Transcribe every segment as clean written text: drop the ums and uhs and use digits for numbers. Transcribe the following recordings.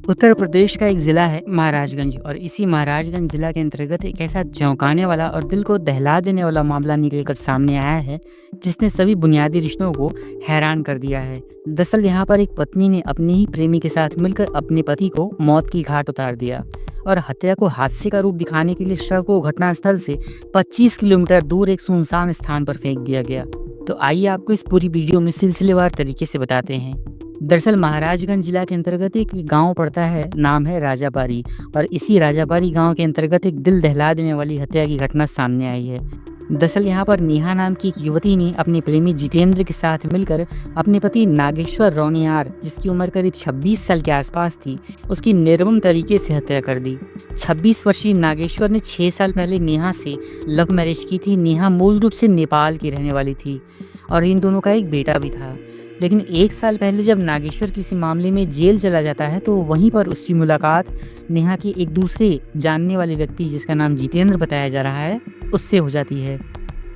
उत्तर प्रदेश का एक ज़िला है महाराजगंज और इसी महाराजगंज ज़िला के अंतर्गत एक ऐसा चौंकाने वाला और दिल को दहला देने वाला मामला निकल कर सामने आया है, जिसने सभी बुनियादी रिश्तों को हैरान कर दिया है। दरअसल यहाँ पर एक पत्नी ने अपने ही प्रेमी के साथ मिलकर अपने पति को मौत की घाट उतार दिया और हत्या को हादसे का रूप दिखाने के लिए शव को घटनास्थल से 25 किलोमीटर दूर एक सुनसान स्थान पर फेंक दिया गया। तो आइए आपको इस पूरी वीडियो में सिलसिलेवार तरीके से बताते हैं। दरअसल महाराजगंज जिला के अंतर्गत एक गांव पड़ता है, नाम है राजाबारी। और इसी राजाबारी गांव के अंतर्गत एक दिल दहला देने वाली हत्या की घटना सामने आई है। दरअसल यहाँ पर नेहा नाम की एक युवती ने अपने प्रेमी जितेंद्र के साथ मिलकर अपने पति नागेश्वर रौनियार, जिसकी उम्र करीब 26 साल के आसपास थी, उसकी निर्मम तरीके से हत्या कर दी। 26 वर्षीय नागेश्वर ने 6 साल पहले नेहा से लव मैरिज की थी। नेहा मूल रूप से नेपाल की रहने वाली थी और इन दोनों का एक बेटा भी था। लेकिन 1 साल पहले जब नागेश्वर किसी मामले में जेल चला जाता है, तो वहीं पर उसकी मुलाकात नेहा के एक दूसरे जानने वाले व्यक्ति, जिसका नाम जितेंद्र बताया जा रहा है, उससे हो जाती है।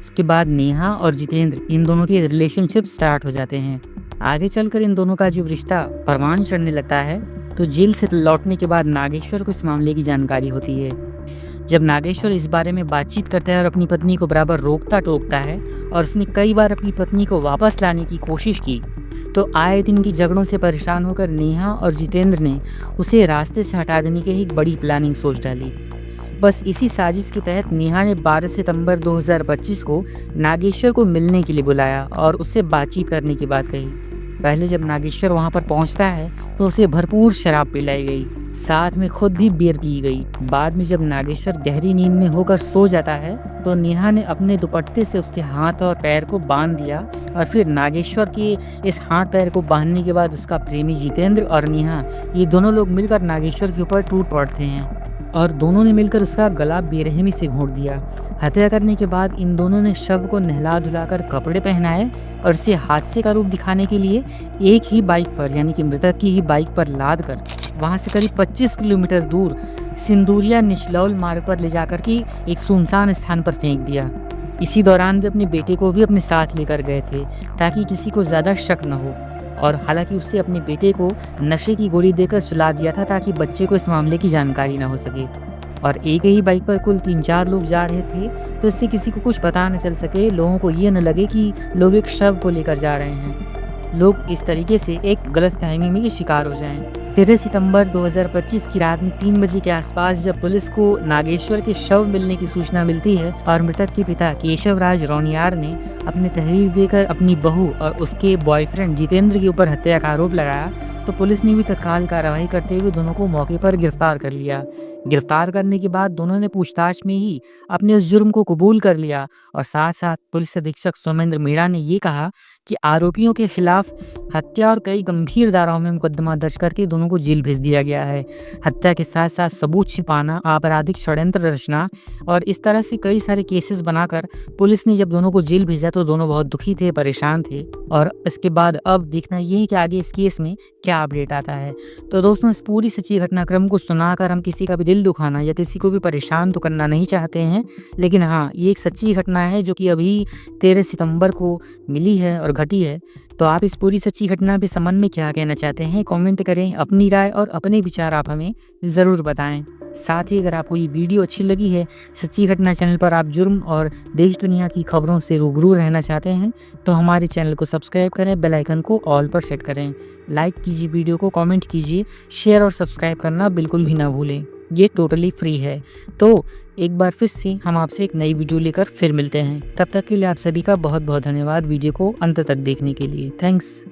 उसके बाद नेहा और जितेंद्र, इन दोनों के रिलेशनशिप स्टार्ट हो जाते हैं। आगे चलकर इन दोनों का जो रिश्ता परवान चढ़ने लगता है, तो जेल से लौटने के बाद नागेश्वर को इस मामले की जानकारी होती है। जब नागेश्वर इस बारे में बातचीत करता है और अपनी पत्नी को बराबर रोकता टोकता है और उसने कई बार अपनी पत्नी को वापस लाने की कोशिश की, तो आए दिन की झगड़ों से परेशान होकर नेहा और जितेंद्र ने उसे रास्ते से हटा देने की एक बड़ी प्लानिंग सोच डाली। बस इसी साजिश के तहत नेहा ने 12 सितंबर 2025 को नागेश्वर को मिलने के लिए बुलाया और उससे बातचीत करने की बात कही। पहले जब नागेश्वर वहां पर पहुंचता है, तो उसे भरपूर शराब पिलाई गई, साथ में खुद भी बियर पी गई। बाद में जब नागेश्वर गहरी नींद में होकर सो जाता है, तो नेहा ने अपने दुपट्टे से उसके हाथ और पैर को बांध दिया और फिर नागेश्वर के इस हाथ पैर को बांधने के बाद उसका प्रेमी जितेंद्र और नेहा, ये दोनों लोग मिलकर नागेश्वर के ऊपर टूट पड़ते हैं और दोनों ने मिलकर उसका गला बेरहमी से घोंट दिया। हत्या करने के बाद इन दोनों ने शव को नहला धुलाकर कपड़े पहनाए और इसे हादसे का रूप दिखाने के लिए एक ही बाइक पर, यानी कि मृतक की ही बाइक पर लाद कर वहां से करीब 25 किलोमीटर दूर सिंदूरिया निचलौल मार्ग पर ले जाकर के एक सुनसान स्थान पर फेंक दिया। इसी दौरान वे अपने बेटे को भी अपने साथ लेकर गए थे, ताकि किसी को ज़्यादा शक न हो। और हालांकि उससे अपने बेटे को नशे की गोली देकर सुला दिया था, ताकि बच्चे को इस मामले की जानकारी न हो सके। और एक ही बाइक पर कुल 3-4 लोग जा रहे थे, तो इससे किसी को कुछ पता न चल सके, लोगों को ये न लगे कि लोग एक शव को लेकर जा रहे हैं, लोग इस तरीके से एक गलतफहमी में शिकार हो जाएं। 13 सितंबर 2025 की रात में 3 बजे के आसपास जब पुलिस को नागेश्वर के शव मिलने की सूचना मिलती है और मृतक के पिता केशव राज रौनियार ने अपनी तहरीर देकर अपनी बहू और उसके बॉयफ्रेंड जितेंद्र के ऊपर हत्या का आरोप लगाया, तो पुलिस ने भी तत्काल कार्रवाई करते हुए दोनों को मौके पर गिरफ्तार कर लिया। गिरफ्तार करने के बाद दोनों ने पूछताछ में ही अपने उस जुर्म को कबूल कर लिया और साथ साथ पुलिस अधीक्षक सोमेंद्र मीणा ने ये कहा कि आरोपियों के खिलाफ हत्या और कई गंभीर धाराओं में मुकदमा दर्ज करके दोनों को जेल भेज दिया गया है। हत्या के साथ साथ सबूत छिपाना, आपराधिक षड्यंत्र रचना और इस तरह से कई सारे केसेस बनाकर पुलिस ने जब दोनों को जेल भेजा, तो दोनों बहुत दुखी थे, परेशान थे। और इसके बाद अब देखना यही कि आगे इस केस में क्या अपडेट आता है। तो दोस्तों, इस पूरी सच्ची घटनाक्रम को सुनाकर हम किसी का भी दिल दुखाना या किसी को भी परेशान तो करना नहीं चाहते हैं, लेकिन हाँ, ये एक सच्ची घटना है जो कि अभी 13 सितंबर को मिली है और घटी है। तो आप इस पूरी सच्ची घटना पे संबंध में क्या कहना चाहते हैं, कमेंट करें। अपनी राय और अपने विचार आप हमें ज़रूर बताएं। साथ ही अगर आपको ये वीडियो अच्छी लगी है, सच्ची घटना चैनल पर आप जुर्म और देश दुनिया की खबरों से रूबरू रहना चाहते हैं, तो हमारे चैनल को सब्सक्राइब करें, बेल आइकन को ऑल पर सेट करें, लाइक कीजिए वीडियो को, कमेंट कीजिए, शेयर और सब्सक्राइब करना बिल्कुल भी ना भूलें। ये टोटली फ्री है। तो एक बार फिर से हम आपसे एक नई वीडियो लेकर फिर मिलते हैं। तब तक के लिए आप सभी का बहुत बहुत धन्यवाद वीडियो को अंत तक देखने के लिए। थैंक्स।